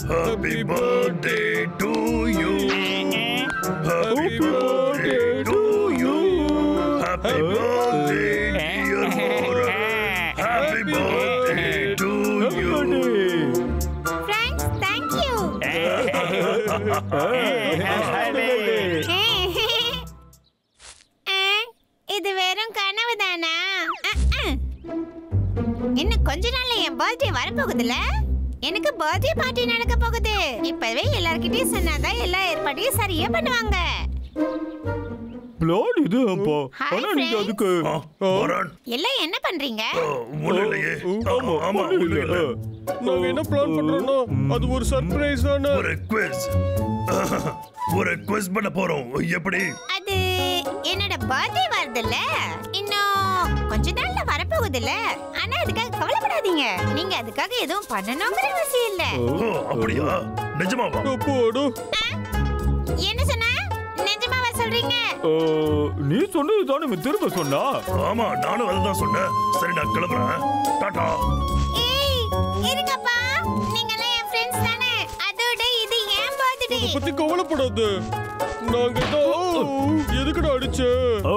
Happy birthday to you. Happy birthday to you. Happy birthday dear Moran. Happy birthday to you. Friends, thank you. இது வெறும் கனவுதானா? இன்னும் கொஞ்ச நாள்ல என் birthday வரப்போகுதுல. எனக்கு birthday party நடக்க போகுது. இப்பவே எல்லார்கிட்டயும் சொன்னாதான் எல்லா ஏற்பாட்டையும் சரியா பண்ணுவாங்க. பிளான் இது அப்பா. ஆனா நீங்க அதுக்கு எல்லாம் என்ன பண்றீங்க? ஒண்ணுலயே. ஆமா ஒண்ணுல. நாங்க என்ன பிளான் பண்றோம்னா அது ஒரு சர்ப்ரைஸ் தான. ஒரு குவிஸ் பண்ண போறோம். எப்படி? அது என்னோட பர்த்டே வருதுல்ல. இன்னும் கொஞ்ச நாள்ல வரப்போகுதுல்ல. ஆனா அதுக்காக கவலைப்படாதீங்க. நீங்க அதுக்காக எதுவும் பண்ணணும்ங்கற அவசியம் இல்ல. அப்படியா? நிஜமாவா? போடு. என்ன சொன்னா? நிஜமாவா சொல்றீங்க? நீ சொன்னது தானே திரும்ப சொன்னா. ஆமா நானும் அதுதான் சொன்னேன். சரி நான் கிளம்புறேன். டாடா. ஏய் இருங்கப்பா. நீங்கலாம் என் ஃப்ரெண்ட்ஸ் தானே. அதோட இது என் பர்த்டே. அத பத்தி கவலைப்படாத. நாங்க தான் எதுக்குடா அடிச்ச? ஐ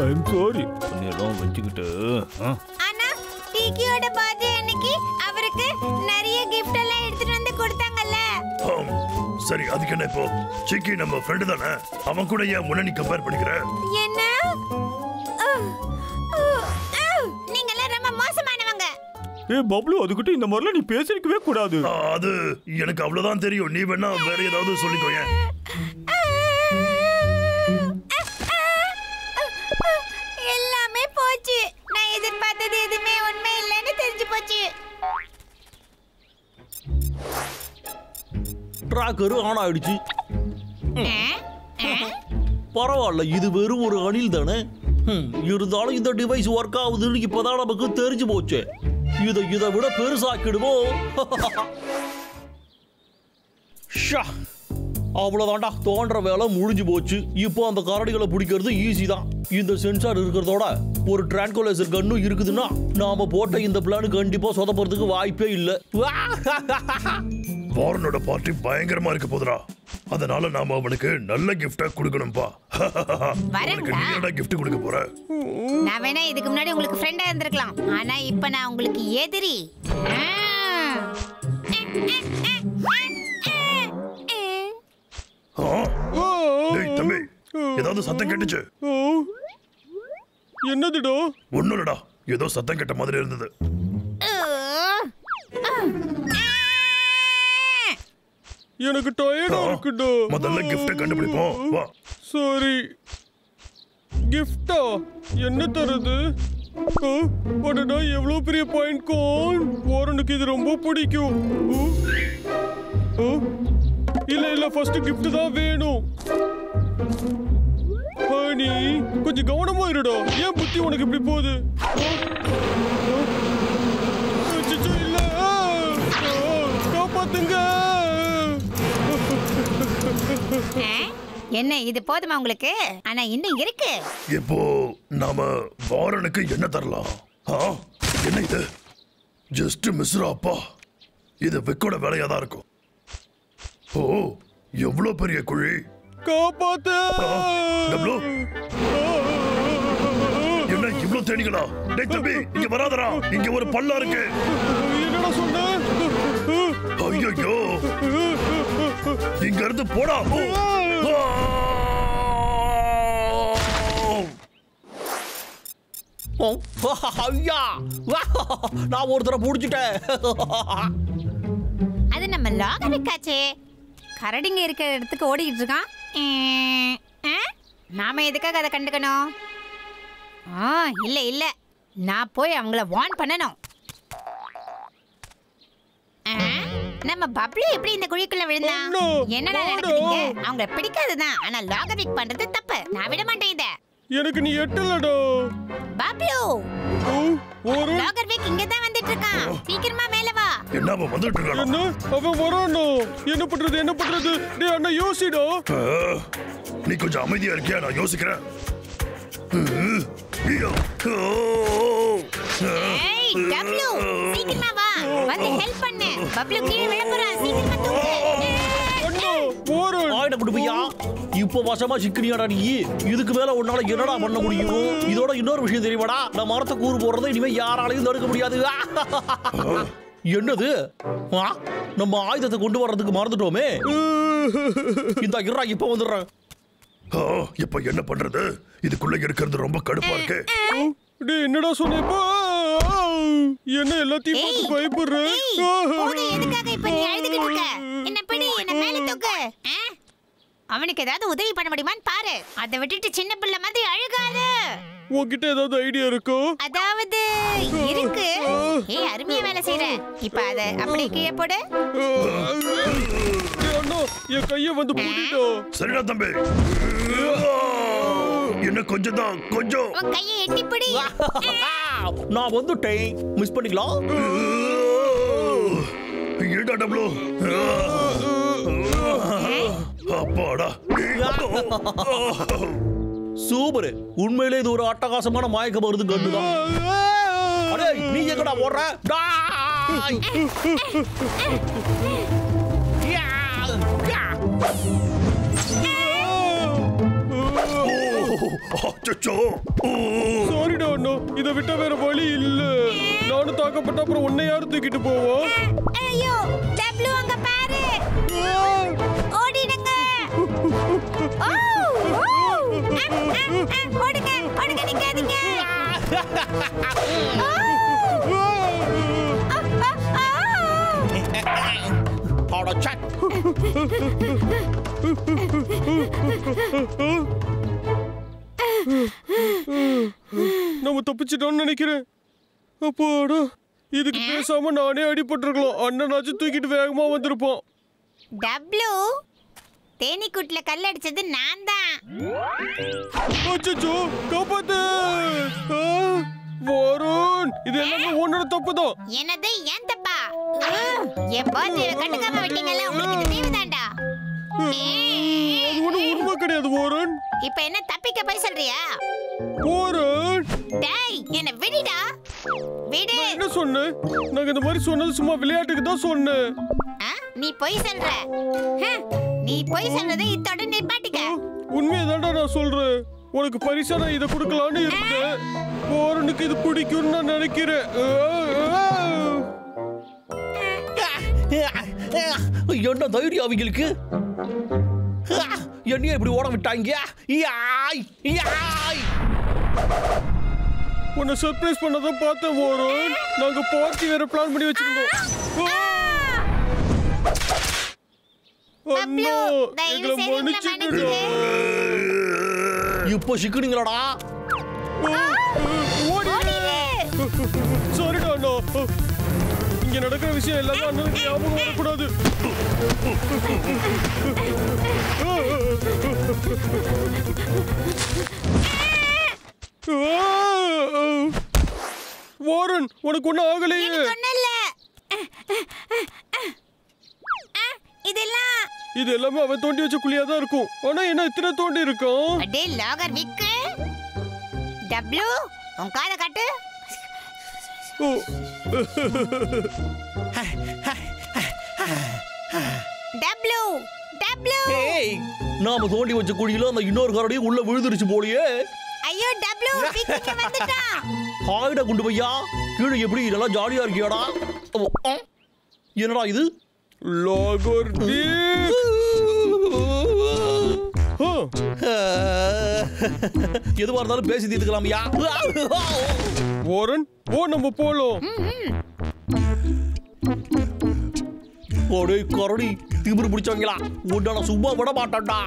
அம் சாரி. நீலாம் வெச்சிக்கிட்டு. ஆனா டிகியோட பர்த்டே அன்னைக்கு அவருக்கு நிறைய gift எல்லாம் எடுத்துட்டு வந்து கொடுத்தாங்கல்ல. சரி அதுக்கு என்ன இப்போ? சிக்கி நம்ம ஃப்ரெண்ட் தானே. அவன் கூட ஏன் முன்ன நீ கம்பேர் பண்ணிக்கிற? என்ன? நீங்கலாம் ரொம்ப மோசமானவங்க. ஏய் பப்ளு அதுக்கிட்ட இந்த மாதிரிலாம் நீ பேசிக்கவே கூடாது. அது எனக்கு அவ்வளவுதான் தெரியும். நீ வேணா வேற ஏதாவது சொல்லிக்கோயே. எல்லாமே போச்சு. நான் எதிர்பார்த்தது எதுவுமே உண்மை இல்லைன்னு தெரிஞ்சு போச்சு. ட்ராக்கர் ஆன் ஆயிடுச்சு. பரவாயில்ல, இது வெறும் ஒரு அணில் தானே. இருந்தாலும் இந்த டிவைஸ் ஒர்க் ஆகுதுன்னு இப்பதான் நமக்கு தெரிஞ்சு போச்சு. இதை விட பெருசாக்கிடுவோம். அவ்வளவுதான்டா, தோன்ற வேலை முடிஞ்சு போச்சு. இப்போ அந்த கரடிகளை பிடிக்கிறது ஈஸி தான். இந்த சென்சார் இருக்கிறதோட ஒரு டிரான்குலைசர் கன்னும் இருக்குதுன்னா நாம போட்ட இந்த பிளான் கண்டிப்பா சொதப்படுறதுக்கு வாய்ப்பே இல்லை. வாரனோட பார்ட்டி பயங்கரமா இருக்க போதுடா. அதனால நாம அவனுக்கு நல்ல கிஃப்டா கொடுக்கணும்பா. வரேன்டா. நீ என்னடா கிஃப்ட் கொடுக்க போற? நான் வேணா இதுக்கு முன்னாடி உங்களுக்கு ஃப்ரெண்டா இருந்திருக்கலாம். ஆனா இப்போ நான் உங்களுக்கு எதிரி. டேய் தம்பி, ஏதாவது சத்தம் கேட்டுச்சு? என்னதுடா? ஒண்ணும் இல்லடா, ஏதோ சத்தம் கேட்ட மாதிரி இருந்தது. எனக்கு டயர்டா இருக்குடா. முதல்ல கிஃப்ட் கண்டுபிடிப்போம் வா. சரி, கிஃப்டா? என்ன தருது? அடடா, எவ்வளவு பெரிய பாயிண்ட் கார்ன். வாரனுக்கு இது ரொம்ப பிடிக்கும். இல்ல ஃபர்ஸ்ட் கிஃப்ட் தான் வேணும். ஹனி கொஞ்சம் கவனமா இருடா. ஏன் புத்தி உனக்கு இப்படி போகுது? இல்ல, காப்பாத்துங்க. என்ன இது போதுமா உங்களுக்கு? ஆனா இன்னும் இருக்கு. இப்போ நாம வாரனுக்கு என்ன தரலாம்? என்ன இது? ஜஸ்ட் மிஸ்ரா அப்பா. இது விக்கோட வேலையா தான் இருக்கும். ஓ எவ்வளவு பெரிய குழி. காப்பாத்து. என்ன இவ்வளவு தேடிகளா? டேய் தம்பி இங்க வராதடா. இங்க ஒரு பள்ளம் இருக்கு. என்னடா சொன்ன? ஐயோ இங்க இருந்து போடா. நான் ஒருத்தரை புடிச்சிட்டேன். அது நம்ம லாகவிக்காச்சே. கரடிங்க இருக்கிற இடத்துக்கு ஓடிக்கிட்டு இருக்கான். நாம எதுக்காக அதை கண்டுக்கணும்? இல்ல இல்ல, நான் போய் அவங்கள வார்ன் பண்ணணும். நம்ம பப்ளு எப்படி இந்த குழிக்குள்ள விழுந்தான்? என்னடா நடக்குதுங்க? அவங்க பிடிக்காதுதான், ஆனா லாகவிக் பண்றது தப்பு. நான் விட மாட்டேன் இத. எனக்கு நீ எட்டலடா பப்ளு. லாகவிக் இங்க தான் வந்துட்டு இருக்கான். சீக்கிரமா மேல வா. என்ன அவன் வந்துட்டு இருக்கான்? என்ன அவன் வரானோ? என்ன பண்றது? டேய் அண்ணா யோசிடா. நீ கொஞ்சம் அமைதியா இருக்கியா? நான் யோசிக்கிறேன். ஏய் ஏய் டப்ளு சீக்கிரமா வா வந்து ஹெல்ப் பண்ணு பப்ளு கீழே விழ போறான் சீக்கிரமா தூக்கு அண்ணா போறேன் ஆயிட குடுப்பையா இப்போ வசமா சிக்கனியாடா நீ இதுக்கு மேல உன்னால என்னடா பண்ண முடியும் இதோட இன்னொரு விஷயம் தெரியுமாடா நான் மரத்தை கூறு போடுறதை இனிமே யாராலையும் தடுக்க முடியாது என்னது நம்ம ஆயுதத்தை கொண்டு வர்றதுக்கு மறந்துட்டோமே இந்த இருடா இப்ப வந்துடுறேன் இப்ப என்ன பண்றது இதுக்குள்ள இருக்கிறது ரொம்ப கடுப்பா இருக்கு டேய் என்னடா சொன்னேப்பா என்ன எல்லாத்தையும் பார்த்து பயப்படுறேன் போடு எதுக்காக இப்ப நீ அழுதுகிட்டு இருக்க என்ன பிடி என்ன மேல தூக்கு அவனுக்கு ஏதாவது உதவி பண்ண முடியுமான்னு பாரு அதை விட்டுட்டு சின்ன பிள்ளை மாதிரி அழுகாத உன்கிட்ட ஏதாவது ஐடியா இருக்கோ அதாவது இருக்கு ஏய் அருமையா வேலை செய்யற இப்ப அத அப்படியே கீழே போடு அண்ணா என் கைய வந்து பூட்டிட்டோ சரிடா தம்பி என்ன கொஞ்சம் தான் கொஞ்சம் உன் கையை எட்டி பிடி நான் வந்துட்டேன் மிஸ் பண்ணிக்கலாம் ஏடா டப்ளு அப்பாடா சூப்பர் உண்மையிலே இது ஒரு அட்டகாசமான மயக்க மருந்து கண்ணுதான் அடே நீ எங்கடா ஓடுற டாய் சாரிடா அண்ணா இதை விட்ட வேற வழி இல்ல நானும் தாக்கப்பட்ட அப்புறம் உன்னை யாரு தூக்கிட்டு போவோம் ஐயோ டப்ளு அங்க பாரு ஓடிடுங்க ஓடுங்க ஓடுங்க நிக்காதீங்க நம்ம தப்பிச்சிட்டோம்னு நினைக்கிறேன் அப்பாடா இதுக்கு பேசாம நானே அடிபட்டிருக்கலாம் அண்ணனாச்சும் தூக்கிட்டு வேகமா வந்திருப்பான் டப்ளு தேனிக்குட்ல கல் அடிச்சது நான் தான் அச்சச்சோ காப்பாத்து வருண் இது எல்லாமே உன்னோட தப்பு தான் என்னது ஏன் தப்பா என் பர்த்டேவை கண்டுக்காம விட்டீங்கல்ல உங்களுக்கு இது தேவைதான்டா அது ஒன்றும் உண்மை கிடையாது வருண் இப்ப என்ன தப்பிக்க போய் சொல்றியா வருண் டேய் என்ன விடுடா விடு என்ன சொன்னேன் நாங்க இந்த மாதிரி சொன்னது சும்மா விளையாட்டுக்கு தான் சொன்னேன் நீ பொய் சொல்ற நீ பொய் சொல்றதை இத்தோட நிப்பாட்டிக்க உண்மையதான்டா நான் சொல்றேன் உனக்கு பரிசா நான் இதை கொடுக்கலான்னு இருந்தேன் வருணுக்கு இது பிடிக்கும்னு நான் நினைக்கிறேன் என்ன தைரியம் அவங்களுக்கு என்னைய இப்படி ஓட விட்டாங்க உன்னை சர்ப்ரைஸ் பண்ணதான் பார்த்தேன் வருண் நாங்க பார்ட்டி வேற பிளான் பண்ணி வச்சிருந்தோம் அண்ணா எங்களை மன்னிச்சுடுடா இப்போ சிக்கனீங்களாடா சாரிடா அண்ணா இங்க நடக்கிற விஷயம் எல்லாமே அண்ணனுக்கு ஞாபகம் வரக்கூடாது வாரன் உனக்கு ஒன்னும் ஆகலையே இது எல்லாமே அவன் தோண்டி வச்ச குழியா தான் இருக்கும் ஆனா என்ன இத்தனை தோண்டி இருக்கும் அடே லாகர் விக்கு டப்ளு உன் காதை காட்டு டப்ளு டப்ளு ஏய் நாம தோண்டி வச்ச குழியில அந்த இன்னொரு கரடியும் உள்ள விழுந்துருச்சு போலியே ஐயோ டப்ளு விக்கு வந்துட்டான் ஹாய்டா குண்டு பையா கீழே எப்படி நல்லா ஜாலியா இருக்கியாடா என்னடா இது லாகர் எதுவா இருந்தாலும் பேசி தீர்த்துக்கலாம்யா வாரன் நம்ம போலாம் ஒரே கரடி திமிரு பிடிச்சவங்களா உன்ன சும்மா விட மாட்டான்டா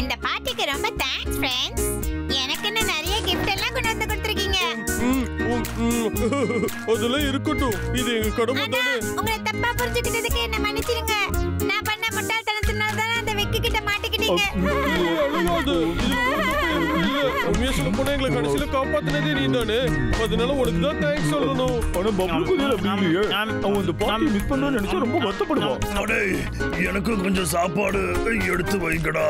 இந்த பார்ட்டிக்கு ரொம்ப தேங்க்ஸ் ஃப்ரெண்ட்ஸ் எனக்குன்னு நிறைய கிஃப்ட் எல்லாம் கொண்டு வந்து கொடுத்திருக்கீங்க அதெல்லாம் இருக்கட்டும் இது எங்க கடமை தானே உங்களை தப்பா புரிஞ்சுக்கிட்டதுக்கு என்ன மன்னிச்சிடுங்க நான் பண்ண முட்டாள்தனத்தினால தான் அந்த வெக்கு கிட்ட மாட்டிக்கிட்டீங்க அழுகாத உண்மையா சொல்ல போனா எங்களை கடைசியில காப்பாத்தினதே நீ தானே, அதனால உனக்கு தான் தேங்க்ஸ் சொல்லணும். ஆனா பப்ளு குதிரை அப்படி இல்லையே. அவன் இந்த பார்ட்டி மிஸ் பண்ணணும்னு நினைச்சா ரொம்ப வருத்தப்படுவான். அடே எனக்கும் கொஞ்சம் சாப்பாடு எடுத்து வைங்கடா.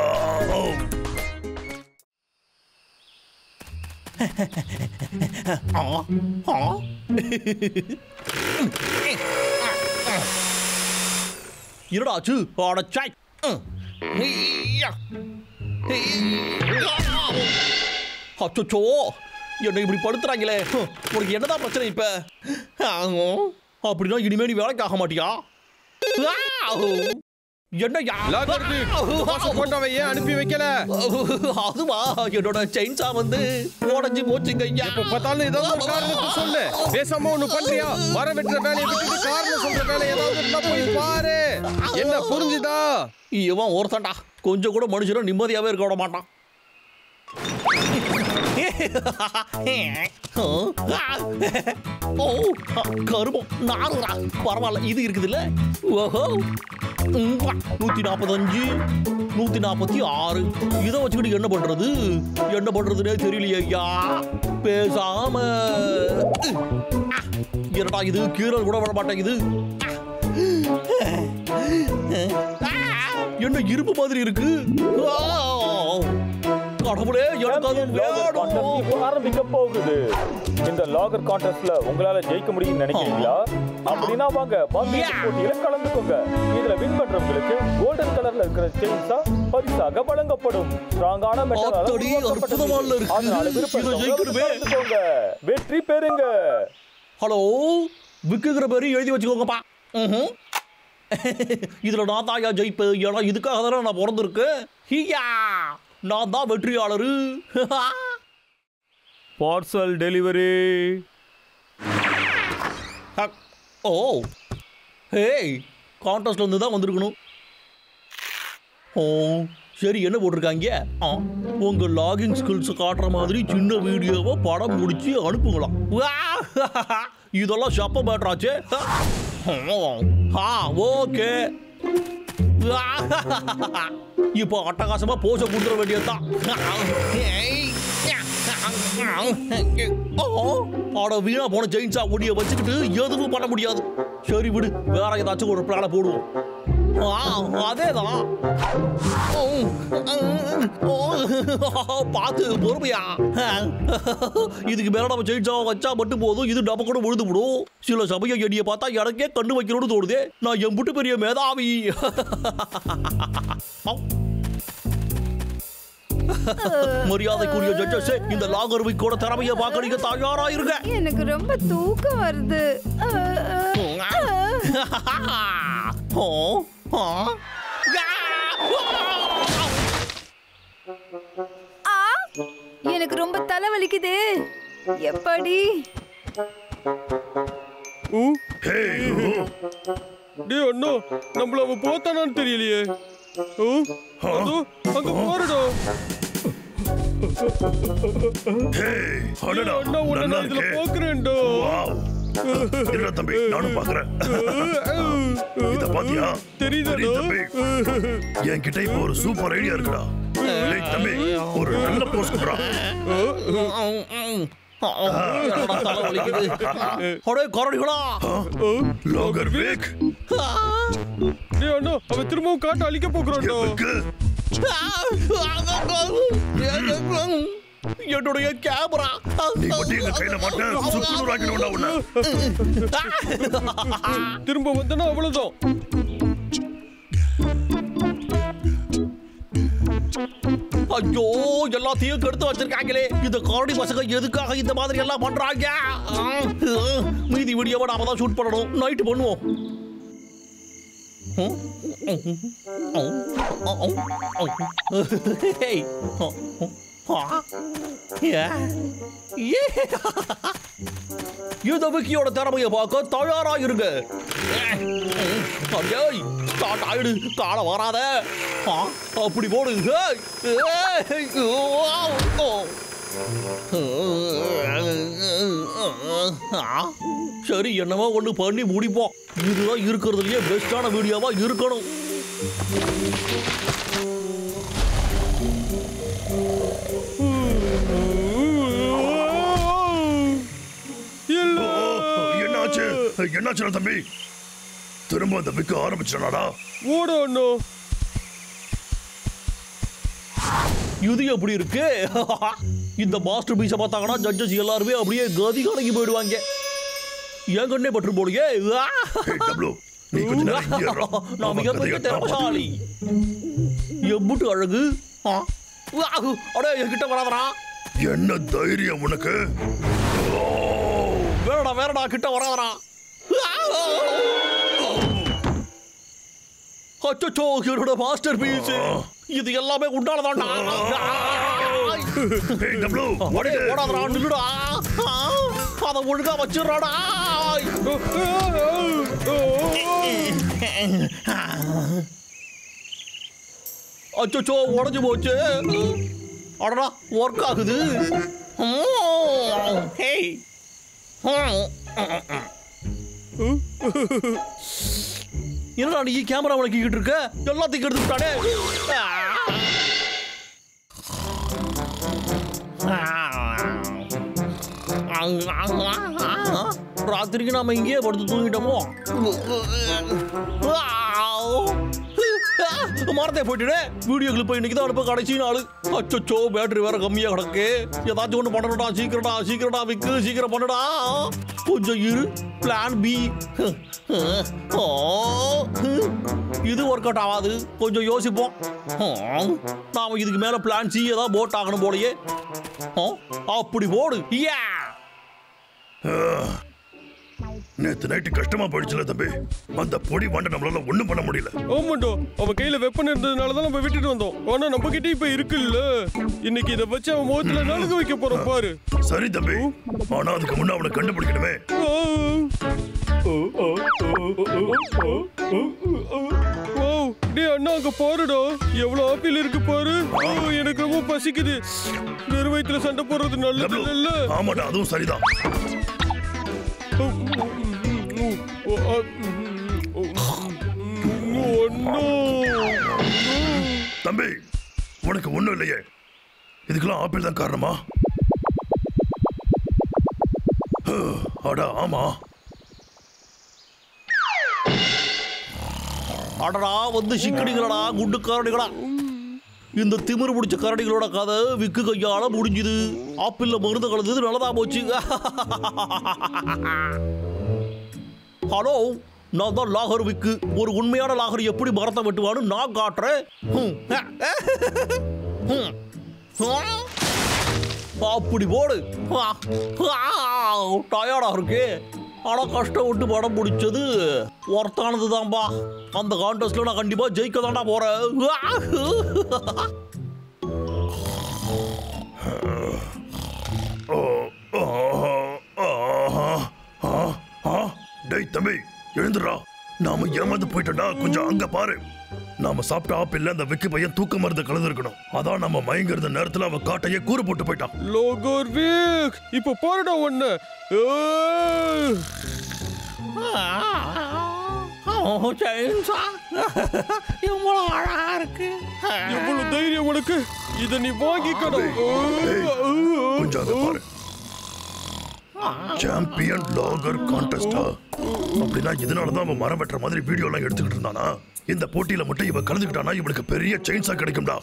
இருடாச்சு அடச்சாய். அச்சோ என்னை இப்படி படுத்துறாங்களே. உனக்கு என்னதான் பிரச்சனை இப்ப? அப்படின்னா இனிமே நீ வேலைக்கு ஆக மாட்டியா? என்னையா ஏன் அனுப்பி வைக்கல? அதுவா என்னோட செயின்ஸா வந்து உடஞ்சி போச்சுங்க. இப்ப பார்த்தாலும் ஏதாவது ஒரு காரணத்தை சொல்லு. பேசாம ஒண்ணு பண்றியா? மரம் வெட்டுற வேலையை விட்டுட்டு காரணம் சொல்ற வேலை ஏதாவது இருந்தா போய் பாரு. என்ன புரிஞ்சுதா? இவன் ஒருத்தன்டா கொஞ்சம் கூட மனுஷனும் நிம்மதியாவே இருக்க விட மாட்டான். கருமம் நானுடா. பரவாயில்ல இது இருக்குதுல்ல. ஓஹோ 145 146 இதை வச்சுக்கிட்டு என்ன பண்றது என்ன பண்றதுன்னே தெரியலையே ஐயா. பேசாம என்னடா இது கீரல் கூட விட மாட்டேங்குது. என்ன இருப்பு மாதிரி இருக்கு. கடவுளே எனக்கு அது வேணும். ஆரம்பிக்க போகுது. இந்த லாகர் கான்டெஸ்ட்ல உங்களால ஜெயிக்க முடியும்னு நினைக்கிறீங்களா? அப்படின்னா வாங்க போட்டியில கலந்துக்கோங்க. இதுல வின் பண்றவங்களுக்கு கோல்டன் கலர்ல இருக்கிற செயின்ஸா பரிசாக வழங்கப்படும். ஸ்ட்ராங்கான மெட்டலால வெற்றி பெறுங்க. ஹலோ விக்குகிற பேரு எழுதி வச்சுக்கோங்கப்பா. இதுல நான் தான் ஜெயிப்பேன். ஏன்னா இதுக்காக தானே நான் பிறந்திருக்கேன். ஹியா நான் தான் வெற்றியாளரு. Parcel delivery. ஓ ஹேய் கான்டெஸ்ட்ல இருந்து தான் வந்திருக்கணும். ஓ சரி என்ன போட்டிருக்காங்க? உங்க லாகிங் ஸ்கில்ஸ் காட்டுற மாதிரி சின்ன வீடியோவை படம் முடிச்சு அனுப்புங்களாம். இதெல்லாம் ஷப்ப பேட்டராச்சே. ஓகே இப்போ அட்டகாசமா போச கொடுத்துட வேண்டியதுதான். ஆட வீணா போன ஜெயின்ஸா ஒடிய வச்சுக்கிட்டு எதுவும் பண்ண முடியாது. சரி விடு வேற ஏதாச்சும் ஒரு பிளான போடுவோம். அதேதான் பார்த்து பொறுமையா. இதுக்கு மேல நம்ம ஜெயின்ஸாவை வச்சா மட்டும் போதும். இது நம்ம கூட விழுந்து விடும். சில சமயம் எடியை பார்த்தா எனக்கே கண்ணு வைக்கணும்னு தோணுதே. நான் எம்புட்டு பெரிய மேதாவி. மரியாதைக்குரிய ஜட்ஜஸே இந்த லாகர் வீக்கோட திறமையை பார்க்க நீங்க தயாரா இருங்க. எனக்கு ரொம்ப தூக்கம் வருது. எனக்கு ரொம்ப தலைவலிக்குது. எப்படி அண்ணா நம்மள அவ போத்தானான்னு தெரியலையே. அங்க போறடா. அண்ணா உடனே இதுல போக்குறேன்டா. தம்பி நானும் பாக்குறேன். இத பாத்தியா? தெரியுது தம்பி. என்கிட்ட இப்போ ஒரு சூப்பர் ஐடியா இருக்குடா. தம்பி ஒரு நல்ல போஸ்ட் குடுறா. அவன் திரும்பவும் காட்டு அழிக்க போக்குறான்டா. என்னுடைய கேமரா திரும்ப வந்தனா அவ்வளவுதான். ஐயோ எல்லாத்தையும் கெடுத்து வச்சிருக்காங்களே. இந்த காரடி பசங்க எதுக்காக இந்த மாதிரி எல்லாம் பண்றாங்க? மீதி வீடியோவை நாம தான் ஷூட் பண்ணணும். நைட்டு பண்ணுவோம். இந்த விக்கியோட திறமையை பார்க்க தயாரா இருங்க. ஸ்டார்ட் ஆயிடு. கால வராத. அப்படி போடு. சரி என்னவோ ஒண்ணு பண்ணி முடிப்போம். இதுதான் இருக்கிறதுலயே பெஸ்டான வீடியோவா இருக்கணும். என்னாச்சு தம்பி? திரும்ப அந்த விக்க ஆரம்பிச்சிடாடா? ஓடு அண்ணா. இது எப்படி இருக்கு? இந்த மாஸ்டர் பீஸை பார்த்தாங்கன்னா ஜட்ஜஸ் எல்லாருமே அப்படியே கதி கலங்கி போயிடுவாங்க. என் கண்ணே பற்று போடுங்க. நீ கொஞ்ச நேரம் இங்கே இரு. நான் மிகப்பெரிய திறமசாலி. எம்புட்டு அழகு. அடே என்கிட்ட வராதடா. என்ன தைரியம் உனக்கு? வேறடா கிட்ட வராதடா. அச்சோ, என்னோட மாஸ்டர் பீஸ். இது எல்லாமே உண்டானதாண்டா. ஓடாதடா, நில்லுடா. அதை ஒழுங்கா வச்சிடறாடா. அச்சோ, உடஞ்சு போச்சு. அடடா, ஒர்க் ஆகுது. என்னடா நீ கேமரா வளக்கிக்கிட்டு இருக்க? எல்லாத்தையும் எடுத்துட்டானே. ராத்திரிக்கு நாம இங்கேயே படுத்து தூங்கிட்டோமோ? மரத்தை போயிட்டு வீடியோ கிளிப் இன்னைக்கு தான் அனுப்ப கடைசி நாள். அச்சோ, பேட்டரி வேற கம்மியா கிடக்கு. ஏதாச்சும் ஒண்ணு பண்ணணும்டா. சீக்கிரடா விக்கு, சீக்கிரம் பண்ணுடா. கொஞ்சம் இரு, பிளான் பி. இது ஒர்க் அவுட் ஆகாது. கொஞ்சம் யோசிப்போம். நாம இதுக்கு மேல பிளான் சி ஏதாவது போட் ஆகணும் போலயே. அப்படி போடு. நேத்து நைட்டு கஷ்டமா போயிடுச்சுல தம்பி. அந்த பொடி வாண்ட நம்மளால ஒண்ணும் பண்ண முடியல. ஆமாண்டா, அவன் கையில வெப்பன் இருந்ததுனாலதான் நம்ம விட்டுட்டு வந்தோம். ஆனா நம்ம கிட்ட இப்ப இருக்குல்ல. இன்னைக்கு இதை வச்சு அவன் முகத்துல நலுக வைக்க போறோம் பாரு. சரி தம்பி, ஆனா அதுக்கு முன்ன அவனை கண்டுபிடிக்கணுமே. அண்ணா அங்க பாருடா, எவ்வளவு ஆப்பிள் இருக்கு பாரு. எனக்கு ரொம்ப பசிக்குது. வெறும் வயிற்றுல சண்டை போடுறது நல்லது இல்ல. ஆமாடா, அதுவும் சரிதான். தம்பி, உனக்கு ஒண்ணும் இல்லையே. இதுக்கெல்லாம் ஆப்பிள் தான் காரணமா? அடா ஆமா. அடடா, வந்து சிக்கடிகளடா, குண்டு காரடிகளா. இந்த திமிரு முடிச்ச கரடிகளோட கதை விக்கு கையால முடிஞ்சுது. ஆப்பிள்ல மருந்து கலந்தது நல்லதா போச்சு. ஹலோ, நான் தான் லாகர் விக்கு. ஒரு உண்மையான லாகர் எப்படி மரத்தை வெட்டுவான்னு நான் காட்டுறேன். அப்படி போடு. டயர்டா இருக்கு. ஆனா கஷ்டப்பட்டு படம் பிடிச்சது ஒர்த்தானது தான்பா. அந்த கான்டெஸ்ட்ல நான் கண்டிப்பா ஜெயிக்க தாண்டா போறேன். டேய் தம்பி, எழுந்துடா. நாம ஏமாந்து போயிட்டோம்டா. கொஞ்சம் அங்க பாரு. நாம சாப்பிட்ட ஆப்பிள்ல அந்த விக்கி பையன் தூக்க மருந்து கலந்து இருக்கணும். அதான் நம்ம மயங்கிறத நேரத்துல அவன் காட்டையே கூறு போட்டு போயிட்டான். லோகர் வீக், இப்ப பாருடா ஒண்ணு. எவ்வளவு தைரியம் உனக்கு? இத நீ வாங்கிக்கணும். கொஞ்சம் அங்க பாரு. சாம்பியன் லாகர் கான்டெஸ்டா? அப்படின்னா இதனாலதான் அவன் மரம் வெட்டுற மாதிரி வீடியோ எல்லாம் எடுத்துக்கிட்டு இருந்தானா? இந்த போட்டியில மட்டும் இவன் கலந்துக்கிட்டானா இவனுக்கு பெரிய செயின்ஸா கிடைக்கும்டா.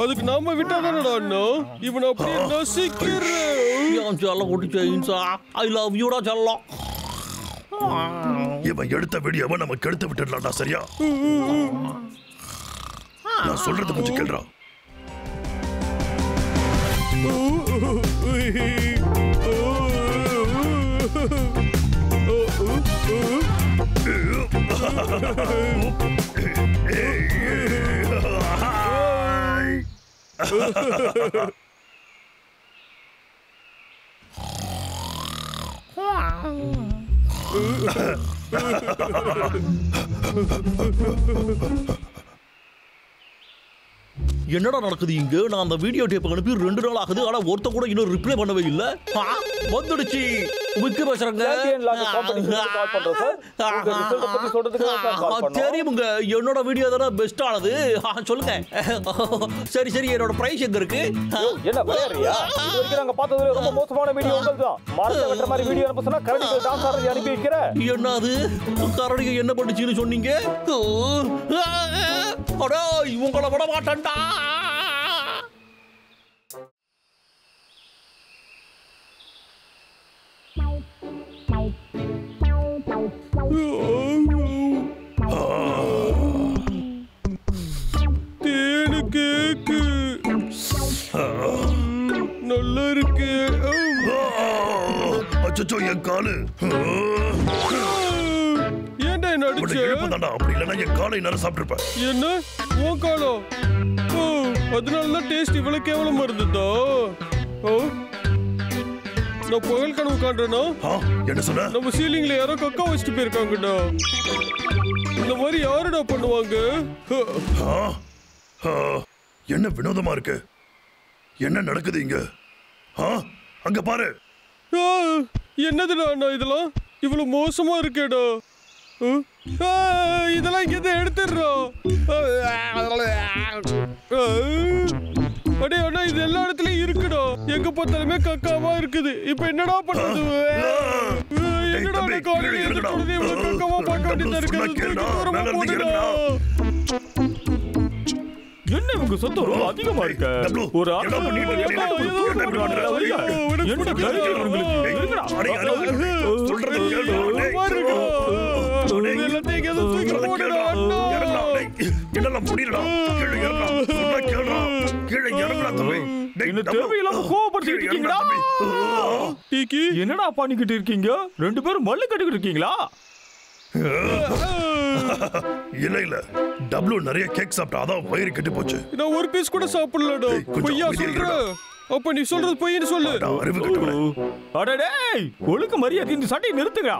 அதுக்கு நாம விட்டாதானடா அண்ணா. இவன் அப்படியே நசிக்கிறேன். செல்லம் குட்டி செயின்ஸா, ஐ லவ் யூடா செல்லம். இவன் எடுத்த வீடியோவை நமக்கு எடுத்து விட்டுடலாம்டா. சரியா? நான் சொல்றது கொஞ்சம் கேள்றா. என்னடா நடக்குது இங்க? நான் அந்த வீடியோ டேப் அனுப்பி 2 நாள் ஆகுது, ஆனா ஒருத்த கூட இன்னும் ரிப்ளை பண்ணவே இல்ல. வந்துடுச்சு. விக்கு பேசுறேங்க. தெரியுமுங்க, என்னோட வீடியோ தானே பெஸ்ட் ஆனது. சொல்லுங்க. சரி சரி, என்னோட பிரைஸ் எங்க இருக்கு? என்ன விளையாடுறியா? இதுவரைக்கும் நாங்க பார்த்ததுல ரொம்ப மோசமான வீடியோ உங்கள்தான். மார்க்க வெட்ட மாதிரி வீடியோ அனுப்ப சொன்னா கரடிகள் டான்ஸ் ஆடுறது அனுப்பி வைக்கிற. என்னது? கரடிகள் என்ன பண்ணுச்சுன்னு சொன்னீங்க? அடா, இவங்கள விட மாட்டேன்டா. தேனு கேக்கு நல்லா இருக்கு. அச்சோ, என் காலு. ஏன்டா என்ன அடிச்ச? அப்படி இல்லைன்னா என் காலை நேரம் சாப்பிட்டுருப்பேன். என்ன உன் காலம்? ஓ, அதனாலதான் டேஸ்ட் இவ்வளவு கேவலமா இருந்ததா? ஓ, நான் பகல் கனவு காண்றேனா? என்ன சொன்ன? நம்ம சீலிங்ல யாரோ கக்கா வச்சுட்டு போயிருக்காங்கடா. இந்த மாதிரி யாருடா பண்ணுவாங்க? என்ன வினோதமா இருக்கு? என்ன நடக்குது இங்க? அங்க பாரு. என்னதுடா அண்ணா இதெல்லாம்? இவ்வளவு மோசமா இருக்கேடா. இதெல்லாம் இங்க எடுத்துடுறோம். அடே அண்ணா, இது எல்லா இடத்துலயும் இருக்குடா. எங்க பார்த்தாலுமே கக்காவா இருக்குது. இப்ப என்னடா பண்றது? என்னடா காலையில கக்காவா பார்க்க வேண்டியதா இருக்கு. என்ன உங்க சொத்து ரொம்ப அதிகமா இருக்க? ஒரு என்னடா பண்ணிக்கிட்டு இருக்கீங்க? 2 பேரும் மல்லு கட்டிக்கிட்டு இருக்கீங்களா? இல்ல டப்ளு நிறைய கேக் சாப்பிட்டா அதான் வயிறு கெட்டு போச்சு. நான் ஒரு பீஸ் கூட சாப்பிடலடா. பொய்யா சொல்ற? அப்ப நீ சொல்றது பொய்ன்னு சொல்லு. அறிவு கெட்டவனே. அட டேய், ஒழுக்க மரியாதை இந்த சட்டையை நிறுத்துங்க.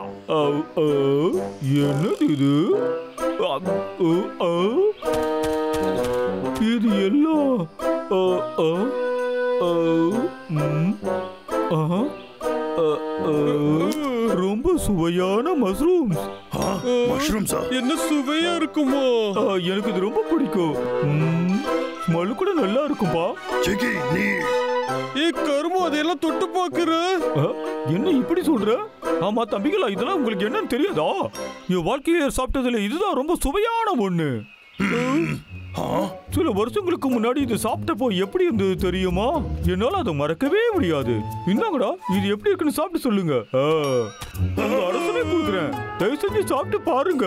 என்னது இது? இது எல்லாம் ரொம்ப சுவையான மஷ்ரூம்ஸ். மஷ்ரூம்ஸா? என்ன சுவையா இருக்குமா? எனக்கு இது ரொம்ப பிடிக்கும். ஸ்மெல் கூட நல்லா இருக்கும்பா. ஜெகி, நீ கருமோ அதையெல்லாம் தொட்டு பாக்குற? என்ன இப்படி சொல்ற? ஆமா தம்பிகளா, இதெல்லாம் உங்களுக்கு என்னன்னு தெரியாதா? என் வாழ்க்கையில சாப்பிட்டதுல இதுதான் ரொம்ப சுவையான ஒண்ணு. சில வருஷங்களுக்கு முன்னாடி இது சாப்பிட்டப்போ எப்படி இருந்தது தெரியுமா? என்னால அதை மறக்கவே முடியாது. இந்தாங்கடா, இது எப்படி இருக்குன்னு சாப்பிட்டு சொல்லுங்க. அரசவே கொடுக்குறேன், தயவு செஞ்சு சாப்பிட்டு பாருங்க.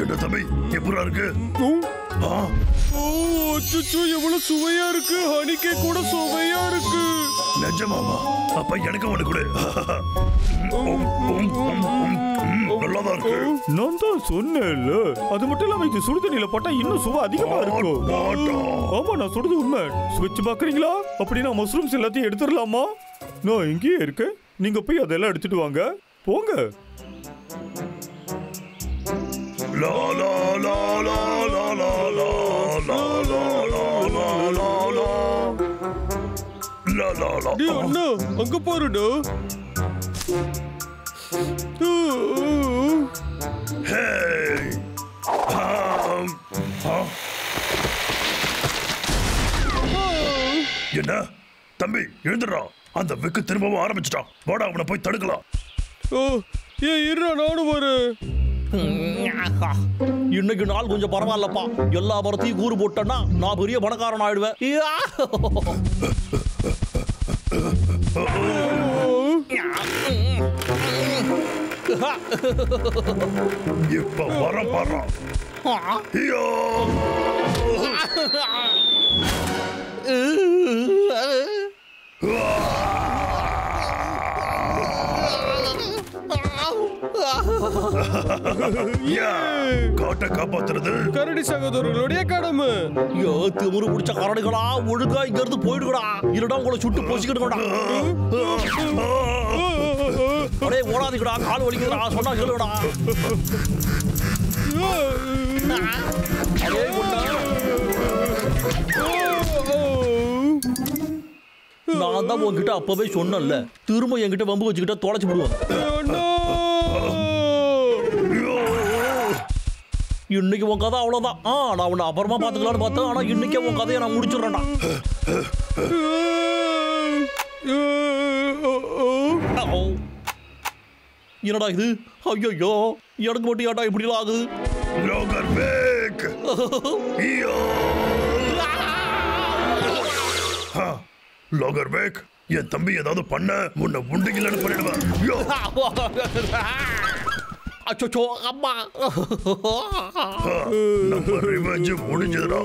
என்ன தம்பி, எப்படா இருக்கு? எவ்வளவு சுவையா இருக்கு. ஹனி கேக் கூட சுவையா இருக்கு. நிஜமாமா? அப்ப எனக்கு ஒண்ணு கொடு. நல்லாதான் இருக்கு. நான் தான் சொன்னேன்ல. அது மட்டும் இல்லாம இது சுடுதண்ணில போட்டா இன்னும் சுவை அதிகமா இருக்கும். ஆமா, நான் சொல்றது உண்மை. ஸ்விட்ச் பாக்குறீங்களா? அப்படின்னா மஷ்ரூம்ஸ் எல்லாத்தையும் எடுத்துடலாமா? நான் இங்கேயே இருக்கேன், நீங்க போய் அதெல்லாம் எடுத்துட்டு வாங்க. போங்க. லா லா லா லா லா லா லா லா லா லா லா லா லா லா லா. டேய் அண்ணா, அங்க பாருடா. ஹேய். என்ன தம்பி, எழுந்துடுறா. அந்த விக்கு திரும்பவும் ஆரம்பிச்சிட்டான். வாடா, அவனை போய் தடுக்கலாம். இருடா, நானும் வரேன். இன்னைக்கு நாள் கொஞ்சம் பரவாயில்லப்பா. எல்லா மரத்தையும் கூறு போட்டேன்னா நான் பெரிய பணக்காரன் ஆயிடுவேன். இப்ப வர பாரு. காட்டை காப்பாத்துறது கரடி சகோதரர்களுடைய கடமை. திமுரு பிடிச்ச கரடிகளா, ஒழுங்கா இங்க இருந்து போயிடுங்கடா. இல்லடா உங்களை சுட்டு பொசிக்கிடுங்கடா. அடே ஓடாதீங்கடா, கால் வலிக்குதுடா, சொன்னா கேளுடா. அடே குண்டா, நான் தான் உன்கிட்ட அப்பவே சொன்னேன்ல, திரும்ப என்கிட்ட வம்பு வச்சுக்கிட்ட தொலைச்சு விடுவேன். இன்னைக்கு உன் கதை அவ்வளவுதான். நான் உன்னை அப்புறமா பாத்துக்கலாம்னு பார்த்தேன். ஆனா இன்னைக்கே உன் கதையை நான் முடிச்சிடுறேன்டா. என்னடா இது? ஐயோ, எனக்கு மட்டும் ஏன்டா இப்படி ஆகுது? லாகர்பேக், என் தம்பி ஏதாவது பண்ண முன்ன உண்டுகிலன்னு பண்ணிடுவேன். அச்சோ அம்மா, நம்ம ரிவெஞ்ச் முடிஞ்சதுடா.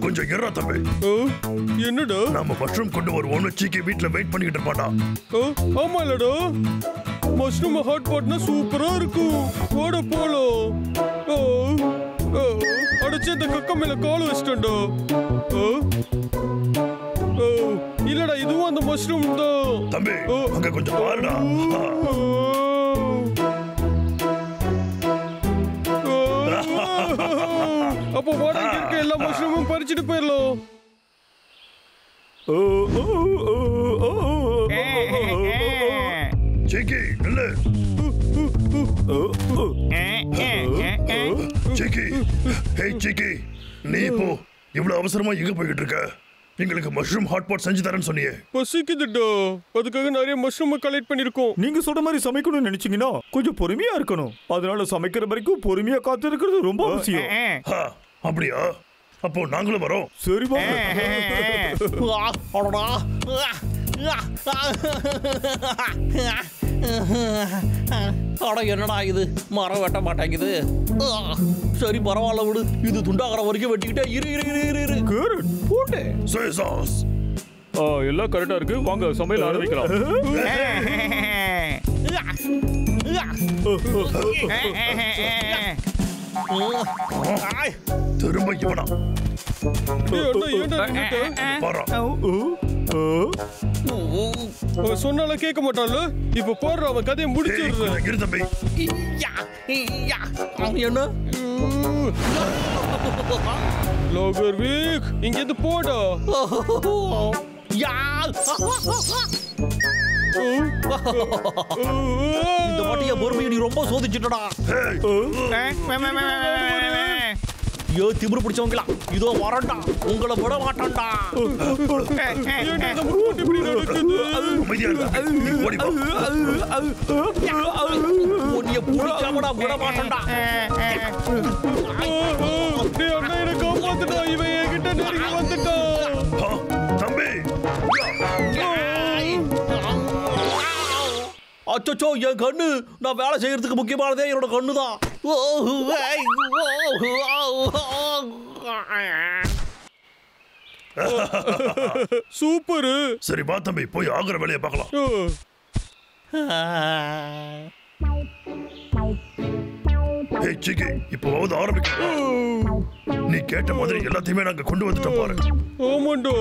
கொஞ்சம் இருடா தம்பி. என்னடா? நம்ம மஷ்ரூம் கொண்டு வருவோம்னு சீக்கி வீட்டுல வெயிட் பண்ணிக்கிட்டு இருப்பான்டா. ஆமா இல்லடா, மஷ்ரூம் ஹாட் பாட்னா சூப்பரா இருக்கும். போட போலாம். அடைச்சு இந்த கக்க மேல கால் வச்சிட்டா. இல்லடா, இதுவும் அந்த மஷ்ரூம் தான். தம்பி அங்க கொஞ்சம் பாருடா. அப்போ வாடா, இருக்க எல்லா மஷ்ரூமும் பறிச்சுட்டு போயிடலாம். சீக்கி இல்ல, சீக்கி, ஹே சீக்கி, நீ இப்போ இவ்வளவு அவசரமா எங்க போய்கிட்டு இருக்க? எங்களுக்கு மஷ்ரூம் ஹாட் பாட் செஞ்சு தரேன்னு சொன்னியே. பசிக்குதுடா, அதுக்காக நிறைய மஷ்ரூம் கலெக்ட் பண்ணிருக்கோம். நீங்க சொல்ற மாதிரி சமைக்கணும்னு நினைச்சீங்கன்னா கொஞ்சம் பொறுமையா இருக்கணும். அதனால சமைக்கிற வரைக்கும் பொறுமையா காத்து இருக்கிறது ரொம்ப அவசியம். அப்படியா? அப்போ நாங்களும் வரோம். சரி வா. அட என்னடா இது, மரம் வெட்ட மாட்டேங்குது. சரி பரவாயில்ல விடு, இது துண்டாகிற வரைக்கும் வெட்டிக்கிட்டே இரு. கேரட் போட்டு சோயா சாஸ் எல்லாம் கரெக்டா இருக்கு. வாங்க சமையல் ஆரம்பிக்கலாம். திரும்ப இவனா சொன்னால கேட்க மாட்டான்ல. இப்ப போடுற அவன் கதையை முடிச்சிடுறேன். என்ன லாகர்பேக், இங்க இருந்து போடா. இந்த வாட்டிய பொறுமையை நீ ரொம்ப சோதிச்சுட்டடா. திமிரு பிடிச்சவங்களா, இதோ வரண்டா, உங்களை விட மாட்டான்டா. உன்னைய பிடிக்காமடா விட மாட்டான்டா. காப்பாத்துட்டா, இவன் என்கிட்ட நெருங்கி வந்துட்டான். தம்பி அச்சோ, என் கண்ணு. நான் வேலை செய்யறதுக்கு முக்கியமானதே என்னோட கண்ணு தான். சூப்பரு. சரி வா தம்பி, போய் ஆகுற வேலையை பார்க்கலாம். ஹே சிக்கி, இப்போவாவது ஆரம்பிக்கலாம். நீ கேட்ட மாதிரி எல்லாத்தையுமே நாங்க கொண்டு வந்துட்டோம் பாரு. ஆமாண்டா,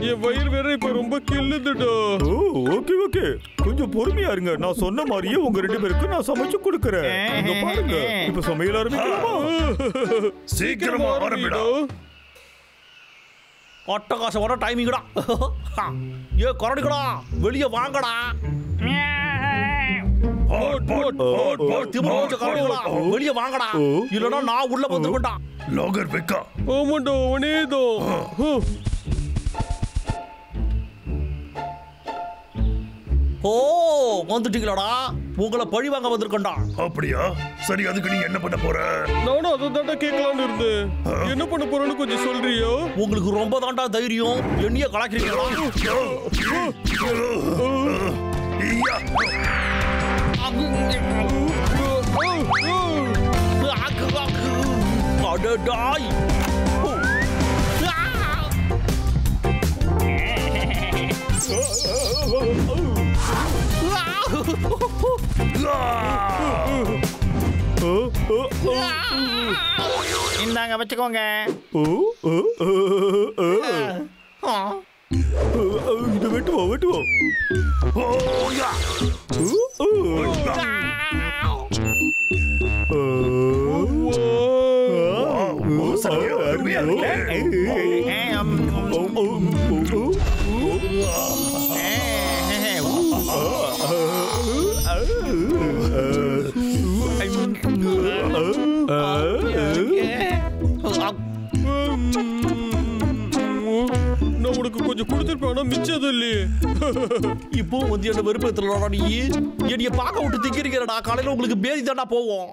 என் வயிறு வேற இப்ப ரொம்ப கிள்ளுதுடா. ஓகே, கொஞ்சம் பொறுமையா இருங்க. நான் சொன்ன மாதிரியே உங்க 2 பேருக்கு நான் சமைச்சு கொடுக்கறேன். இங்க பாருங்க, இப்ப சமையல் ஆரம்பிக்கலாமா? சீக்கிரமா ஆரம்பிடா. அட்டகாசமான டைமிங்கடா. ஏ கரடிக்கடா, வெளியே வாங்கடா. வெளியே வாங்கடா, இல்லனா நான் உள்ள வந்துருக்கா. லாகர்பேக்கா? ஆமாண்டா, அவனேதான். ஓ வந்துட்டீங்களாடா, உங்களை பழி வாங்க வந்திருக்கா. அப்படியா? சரி, அதுக்கு நீ என்ன பண்ண போற? நானும் அதை தாண்டா கேட்கலான்னு இருந்தேன். என்ன பண்ண போறேன்னு கொஞ்சம் சொல்றியோ? உங்களுக்கு ரொம்ப தாண்டா தைரியம், என்னைய கலாக்கிறீங்களா? அடடாய், இந்தாங்க வச்சுக்கோங்க. இது வெட்டுவோம். சரியா அருமையா இருக்கு. நான் உனக்கு கொஞ்சம் கொடுத்துருப்பேன், மிச்சது இல்லையே. இப்போ வந்து என்ன வெறுப்பேத்துல நீ என்னைய பார்க்க விட்டு திக்கிறீங்கடா. காலையில உங்களுக்கு பேதி தாண்டா போவோம்.